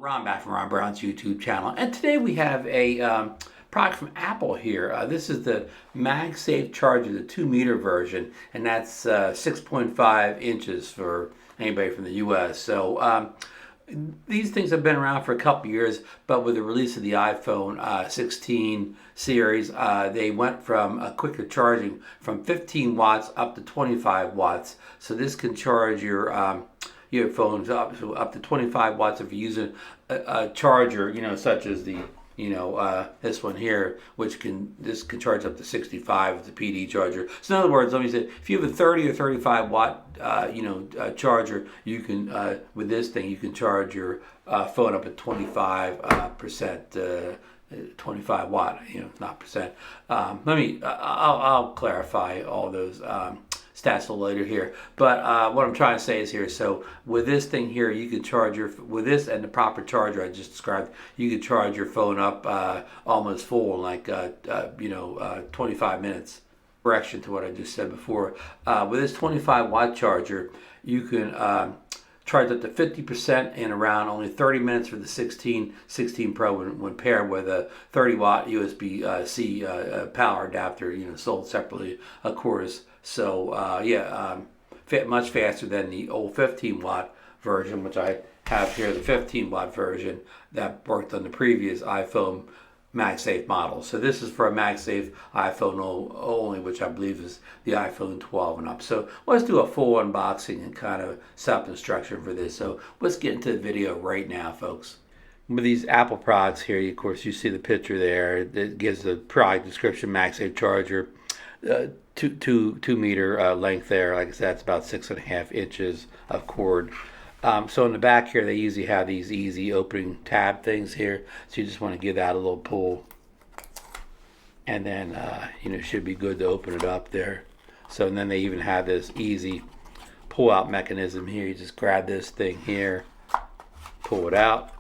Ron back from Ron Brown's YouTube channel, and today we have a product from Apple here. This is the MagSafe Charger, the 2-meter version, and that's 6.5 inches for anybody from the US. So these things have been around for a couple years, but with the release of the iPhone 16 series, they went from quicker charging from 15 watts up to 25 watts. So this can charge your phones up to 25 watts if you're using a charger, such as the this one here, this can charge up to 65 with the PD charger. So in other words, let me say, if you have a 30 or 35 watt charger, you can with this thing you can charge your phone up at 25%. 25 watt, not percent. I'll clarify all those stats a little later here. But what I'm trying to say is here, so with this thing here, you can charge with this and the proper charger I just described, you can charge your phone up almost full in like 25 minutes. Correction to what I just said before. With this 25 watt charger, you can charge up to 50% in around only 30 minutes for the 16 Pro when paired with a 30 watt USB-C power adapter, sold separately, of course. So much faster than the old 15 watt version, which I have here, the 15 watt version that worked on the previous iPhone MagSafe model. So this is for a MagSafe iPhone only, which I believe is the iPhone 12 and up. So let's do a full unboxing and kind of set up instruction for this. So let's get into the video right now, folks. With these Apple products here, of course, you see the picture there. It gives the product description: MagSafe Charger, 2-meter length there. Like I said, it's about 6.5 inches of cord. So in the back here, they usually have these easy opening tab things here. So you just want to give that a little pull, and then should be good to open it up there. So and then they even have this easy pull out mechanism here. You just grab this thing here, pull it out.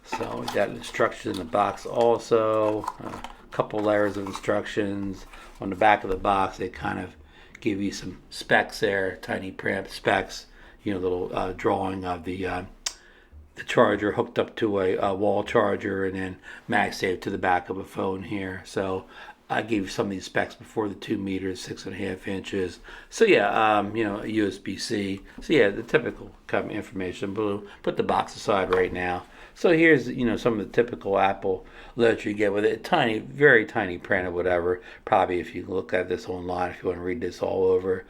So we got instructions in the box also. A couple layers of instructions. On the back of the box, they kind of give you some specs there, tiny print specs. Little drawing of the charger hooked up to a wall charger, and then MagSafe to the back of a phone here. So I gave you some of these specs before: the 2 meters, 6.5 inches. So USB-C. So the typical kind of information. But we'll put the box aside right now. So here's some of the typical Apple literature you get with it. Tiny, very tiny print or whatever. Probably if you look at this online, if you want to read this all over.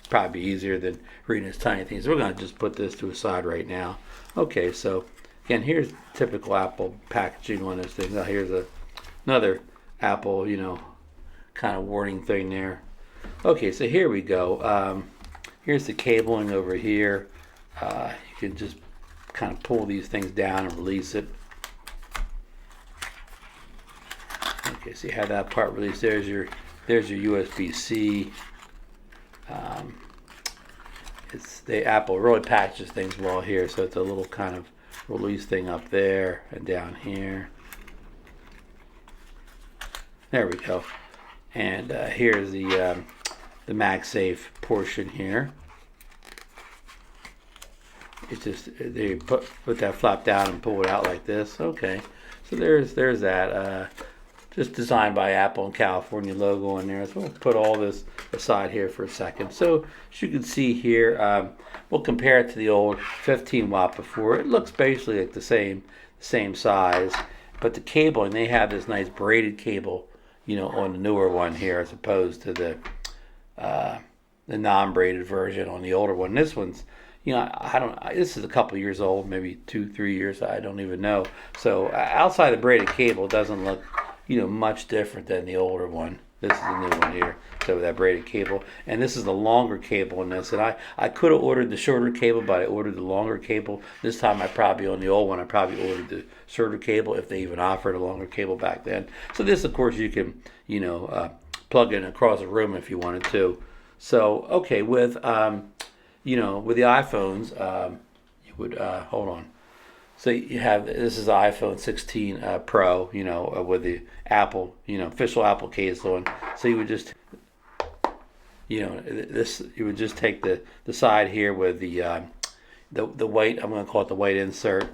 Probably easier than reading this tiny things. We're going to just put this to a side right now. Okay, so again, here's typical Apple packaging on this thing. Now here's another Apple, kind of warning thing there. Okay, so here we go. Here's the cabling over here. You can just kind of pull these things down and release it. Okay, so you have that part released. There's your USB-C. Apple really packages things well here, so it's a little kind of release thing up there and down here. There we go. And here's the MagSafe portion here. It's just they put that flap down and pull it out like this. Okay, so there's that. Just designed by Apple and California logo on there. So we'll put all this aside here for a second. So as you can see here, we'll compare it to the old 15 watt before. It looks basically like the same size, but the cabling, they have this nice braided cable, on the newer one here, as opposed to the non-braided version on the older one. This one's, this is a couple years old, maybe 2-3 years, I don't even know. So outside the braided cable, it doesn't look much different than the older one. This is the new one here, so with that braided cable. And this is the longer cable in this. And I could have ordered the shorter cable, but I ordered the longer cable. This time on the old one, I probably ordered the shorter cable, if they even offered a longer cable back then. So this, of course, you can, plug in across the room if you wanted to. So, okay, with the iPhones, you would, hold on. So you have, this is the iPhone 16 Pro, with the Apple, official Apple case on. So you would just, you would just take the side here with the the white, I'm going to call it the white insert,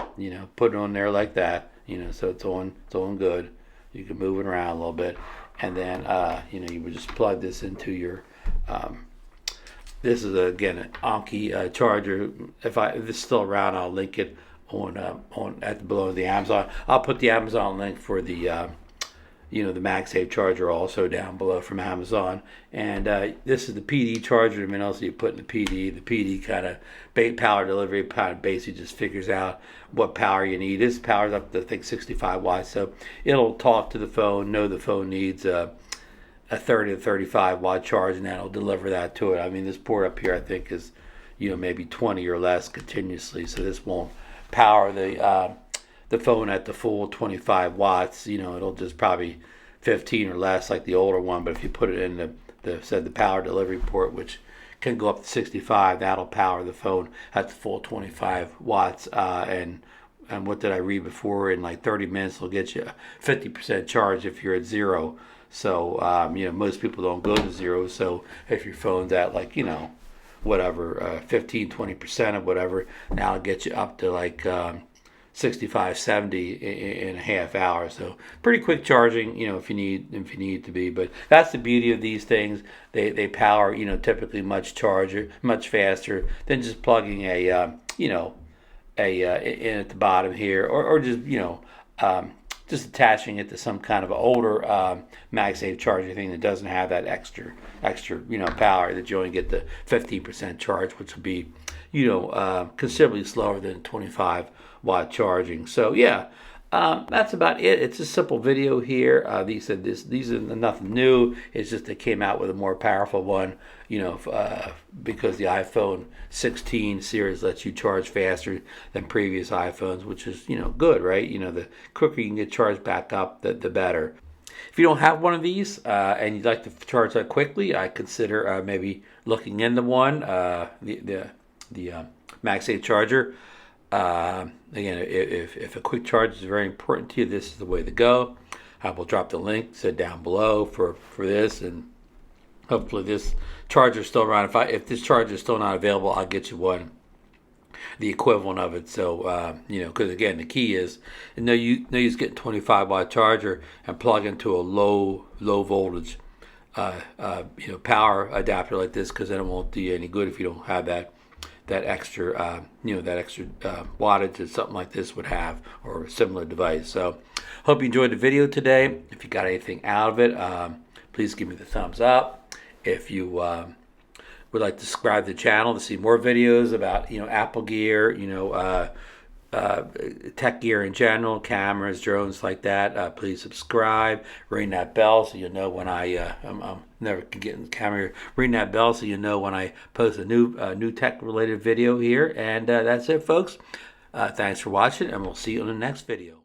put it on there like that, so it's on good. You can move it around a little bit, and then you would just plug this into your this is again an Anki charger. If this is still around, I'll link it on at the below the Amazon. I'll put the Amazon link for the the MagSafe Charger also down below from Amazon. And this is the PD charger. I mean, also you put in the PD. The PD kind of power delivery kind of basically just figures out what power you need. This powers up to I think 65 watts, so it'll talk to the phone, know the phone needs a 30 to 35 watt charge, and that'll deliver that to it. I mean, this port up here I think is maybe 20 or less continuously, so this won't power the phone at the full 25 watts. It'll just probably 15 or less like the older one, but if you put it in the power delivery port, which can go up to 65, that'll power the phone at the full 25 watts. And what did I read before? In like 30 minutes, it'll get you a 50% charge if you're at zero. So most people don't go to zero. So if your phone's at like whatever 15-20% of whatever, now it'll get you up to like 65, 70 in a half hour. So pretty quick charging, if you need to be. But that's the beauty of these things. They power, typically much faster than just plugging a in at the bottom here, or just just attaching it to some kind of older MagSafe charger thing that doesn't have that extra power, that you only get the 15% charge, which will be considerably slower than 25 watt charging. So yeah, that's about it. It's a simple video here. These are nothing new. It's just they came out with a more powerful one, because the iPhone 16 series lets you charge faster than previous iPhones, which is good, right? The quicker you can get charged back up, the better. If you don't have one of these and you'd like to charge that quickly, I consider maybe looking into one, the MagSafe Charger. Again, if a quick charge is very important to you, this is the way to go. I will drop the link down below for this, and hopefully this charger is still around. If this charger is still not available, I'll get you one, the equivalent of it. So because again, the key is no use getting 25 watt charger and plug into a low voltage power adapter like this, because then it won't do you any good if you don't have that extra wattage that something like this would have, or a similar device. So hope you enjoyed the video today. If you got anything out of it, please give me the thumbs up. If you would like to subscribe to the channel to see more videos about Apple gear, tech gear in general, cameras, drones like that, please subscribe. Ring that bell so you'll know when I'm never can get in the camera. Ring that bell so you know when I post a new tech related video here. And that's it, folks. Thanks for watching, and we'll see you in the next video.